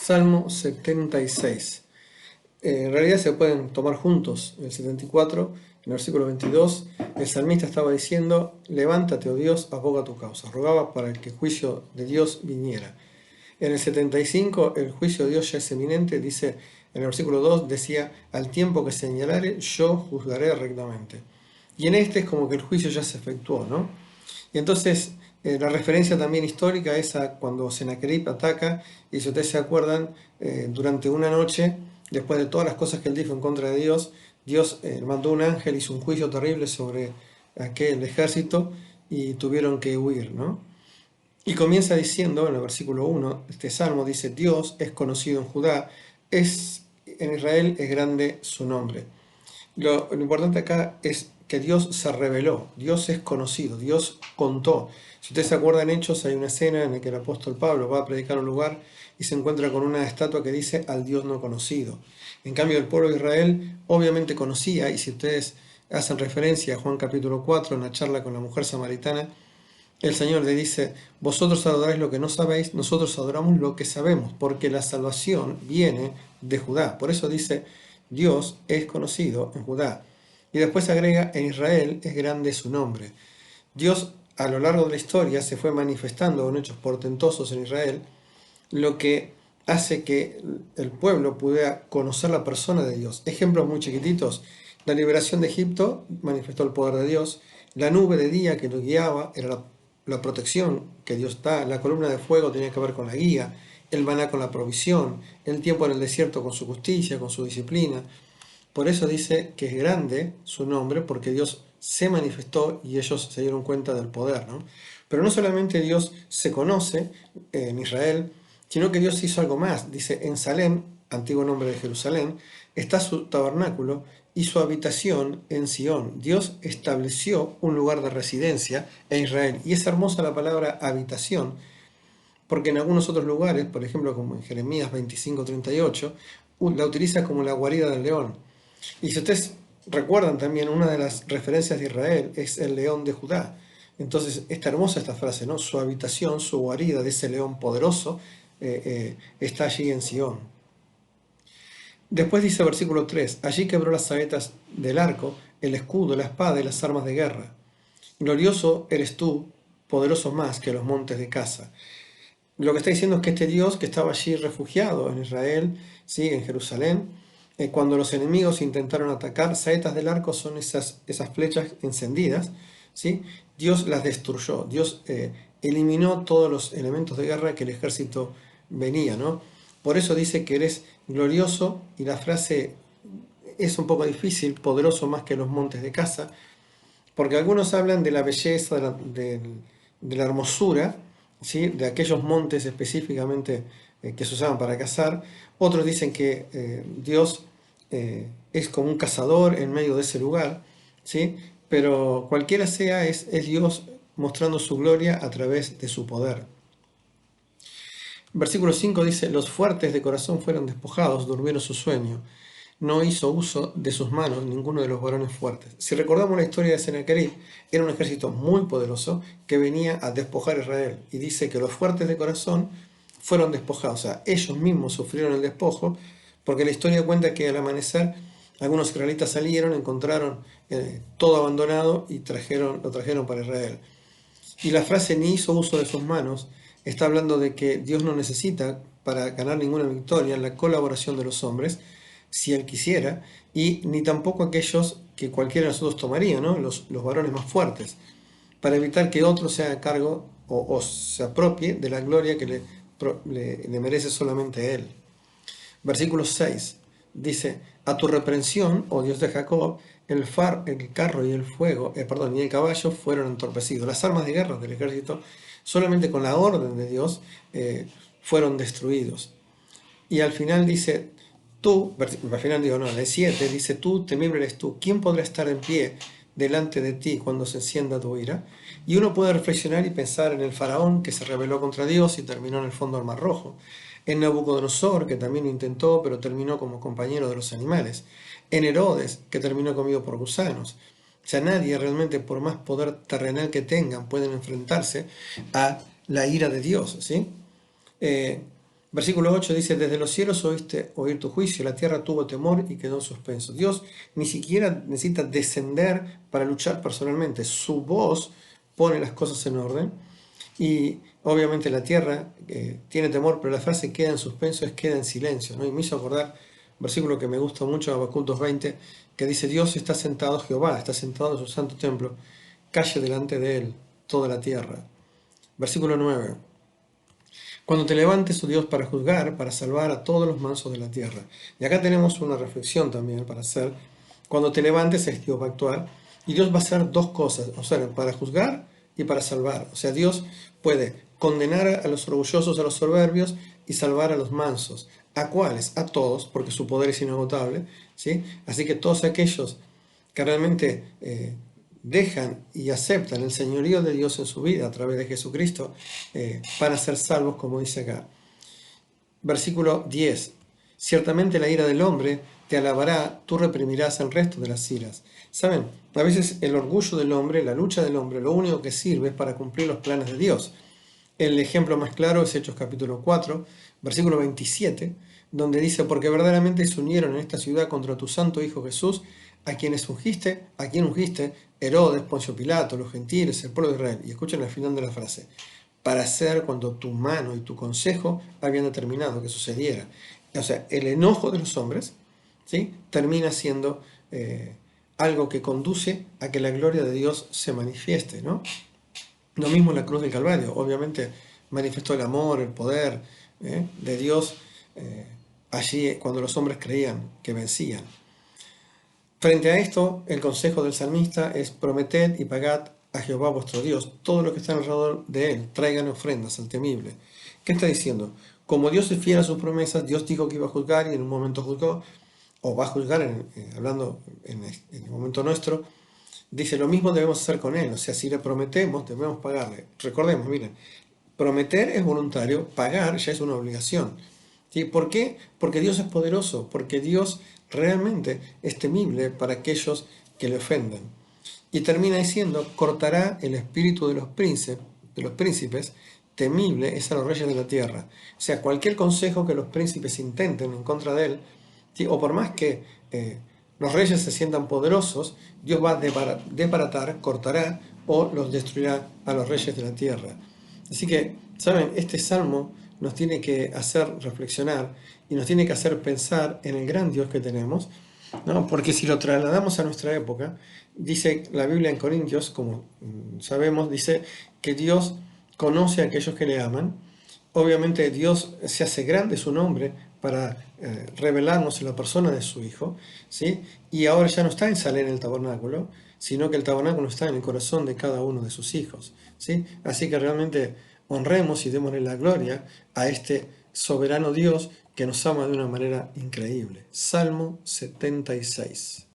Salmo 76. En realidad se pueden tomar juntos. El 74, en el versículo 22, el salmista estaba diciendo: levántate, oh Dios, aboga tu causa. Rogaba para que el juicio de Dios viniera. En el 75, el juicio de Dios ya es eminente. Dice, en el versículo 2 decía: al tiempo que señalare, yo juzgaré rectamente. Y en este es como que el juicio ya se efectuó, ¿no? Y entonces la referencia también histórica es a cuando Sennacherib ataca, y si ustedes se acuerdan, durante una noche, después de todas las cosas que él dijo en contra de Dios, Dios mandó un ángel, hizo un juicio terrible sobre aquel ejército y tuvieron que huir, ¿no? Y comienza diciendo, en el versículo 1, este salmo dice: Dios es conocido en Judá, en Israel es grande su nombre. Lo importante acá es que Dios se reveló, Dios es conocido, Dios contó. Si ustedes se acuerdan en Hechos, hay una escena en la que el apóstol Pablo va a predicar a un lugar y se encuentra con una estatua que dice: al Dios no conocido. En cambio, el pueblo de Israel obviamente conocía, y si ustedes hacen referencia a Juan capítulo 4, en la charla con la mujer samaritana, el Señor le dice: vosotros adoráis lo que no sabéis, nosotros adoramos lo que sabemos, porque la salvación viene de Judá. Por eso dice: Dios es conocido en Judá. Y después agrega: en Israel es grande su nombre. Dios a lo largo de la historia se fue manifestando con hechos portentosos en Israel, lo que hace que el pueblo pudiera conocer la persona de Dios. Ejemplos muy chiquititos: la liberación de Egipto manifestó el poder de Dios, la nube de día que lo guiaba era la protección que Dios da, la columna de fuego tenía que ver con la guía, el maná con la provisión, el tiempo en el desierto con su justicia, con su disciplina. Por eso dice que es grande su nombre, porque Dios se manifestó y ellos se dieron cuenta del poder, ¿no? Pero no solamente Dios se conoce en Israel, sino que Dios hizo algo más. Dice: en Salem, antiguo nombre de Jerusalén, está su tabernáculo y su habitación en Sión. Dios estableció un lugar de residencia en Israel. Y es hermosa la palabra habitación, porque en algunos otros lugares, por ejemplo como en Jeremías 25:38, la utiliza como la guarida del león. Y si ustedes recuerdan también, una de las referencias de Israel es el león de Judá. Entonces, está hermosa esta frase, ¿no? Su habitación, su guarida de ese león poderoso está allí en Sión. Después dice versículo 3: allí quebró las saetas del arco, el escudo, la espada y las armas de guerra. Glorioso eres tú, poderoso más que los montes de Casa. Lo que está diciendo es que este Dios que estaba allí refugiado en Israel, ¿sí?, en Jerusalén, cuando los enemigos intentaron atacar, saetas del arco son esas flechas encendidas, ¿sí? Dios las destruyó, Dios eliminó todos los elementos de guerra que el ejército venía, ¿no? Por eso dice que eres glorioso, y la frase es un poco difícil: poderoso más que los montes de Casa, porque algunos hablan de la belleza, de la hermosura, ¿sí?, de aquellos montes específicamente que se usaban para cazar. Otros dicen que Dios es como un cazador en medio de ese lugar, ¿sí? Pero cualquiera sea, es Dios mostrando su gloria a través de su poder. Versículo 5 dice: los fuertes de corazón fueron despojados, durmieron su sueño. No hizo uso de sus manos ninguno de los varones fuertes. Si recordamos la historia de Sennacherib, era un ejército muy poderoso que venía a despojar a Israel. Y dice que los fuertes de corazón fueron despojados. O sea, ellos mismos sufrieron el despojo, porque la historia cuenta que al amanecer algunos israelitas salieron, encontraron todo abandonado y lo trajeron para Israel. Y la frase "ni hizo uso de sus manos" está hablando de que Dios no necesita para ganar ninguna victoria la colaboración de los hombres, si Él quisiera, y ni tampoco aquellos que cualquiera de nosotros tomaría, ¿no? Los varones más fuertes, para evitar que otro se haga cargo o se apropie de la gloria que le merece solamente a Él. Versículo 6 dice: a tu reprensión, oh Dios de Jacob, el carro y el y el caballo fueron entorpecidos. Las armas de guerra del ejército, solamente con la orden de Dios, fueron destruidos. Y al final dice: al final digo, no, en el 7 dice: tú, temible eres tú, ¿quién podrá estar en pie delante de ti cuando se encienda tu ira? Y uno puede reflexionar y pensar en el faraón que se rebeló contra Dios y terminó en el fondo del Mar Rojo, en Nabucodonosor, que también lo intentó pero terminó como compañero de los animales, en Herodes, que terminó comido por gusanos. O sea, nadie realmente, por más poder terrenal que tengan, pueden enfrentarse a la ira de Dios, ¿sí? Versículo 8 dice, desde los cielos oíste oír tu juicio, la tierra tuvo temor y quedó en suspenso. Dios ni siquiera necesita descender para luchar personalmente. Su voz pone las cosas en orden y obviamente la tierra tiene temor, pero la frase queda en suspenso es queda en silencio, ¿no? Y me hizo acordar un versículo que me gusta mucho, Habacuc 2:20, que dice, Dios está sentado, Jehová está sentado en su santo templo, calle delante de él toda la tierra. Versículo 9. Cuando te levantes, oh Dios, para juzgar, para salvar a todos los mansos de la tierra. Y acá tenemos una reflexión también para hacer. Cuando te levantes, Dios va a actuar. Y Dios va a hacer dos cosas, o sea, para juzgar y para salvar. O sea, Dios puede condenar a los orgullosos, a los soberbios, y salvar a los mansos. ¿A cuáles? A todos, porque su poder es inagotable, ¿sí? Así que todos aquellos que realmente dejan y aceptan el señorío de Dios en su vida a través de Jesucristo, van a ser salvos, como dice acá. Versículo 10. Ciertamente la ira del hombre te alabará, tú reprimirás el resto de las iras. ¿Saben? A veces el orgullo del hombre, la lucha del hombre, lo único que sirve es para cumplir los planes de Dios. El ejemplo más claro es Hechos capítulo 4, versículo 27, donde dice, porque verdaderamente se unieron en esta ciudad contra tu santo Hijo Jesús, a quien ungiste, Herodes, Poncio Pilato, los gentiles, el pueblo de Israel. Y escuchen el final de la frase, para hacer cuando tu mano y tu consejo habían determinado que sucediera. O sea, el enojo de los hombres, ¿sí?, termina siendo algo que conduce a que la gloria de Dios se manifieste, ¿no? Lo mismo en la cruz del Calvario, obviamente manifestó el amor, el poder de Dios allí cuando los hombres creían que vencían. Frente a esto, el consejo del salmista es prometed y pagad a Jehová vuestro Dios todo lo que está alrededor de él, traigan ofrendas al temible. ¿Qué está diciendo? Como Dios es fiel a sus promesas, Dios dijo que iba a juzgar y en un momento juzgó, o va a juzgar, hablando en el momento nuestro, dice lo mismo debemos hacer con él, o sea, si le prometemos, debemos pagarle. Recordemos, miren, prometer es voluntario, pagar ya es una obligación. ¿Sí? ¿Por qué? Porque Dios es poderoso, porque Dios realmente es temible para aquellos que le ofenden. Y termina diciendo, cortará el espíritu de los príncipes, temible es a los reyes de la tierra. O sea, cualquier consejo que los príncipes intenten en contra de él, ¿sí?, o por más que los reyes se sientan poderosos, Dios va a desbaratar, cortará o los destruirá a los reyes de la tierra. Así que, ¿saben? Este salmo nos tiene que hacer reflexionar y nos tiene que hacer pensar en el gran Dios que tenemos, ¿no? Porque si lo trasladamos a nuestra época, dice la Biblia en Corintios, como sabemos, dice que Dios conoce a aquellos que le aman. Obviamente Dios se hace grande su nombre para revelarnos en la persona de su Hijo, ¿sí? Y ahora ya no está en Salem en el tabernáculo, sino que el tabernáculo está en el corazón de cada uno de sus hijos, ¿sí? Así que realmente honremos y démosle la gloria a este soberano Dios que nos ama de una manera increíble. Salmo 76.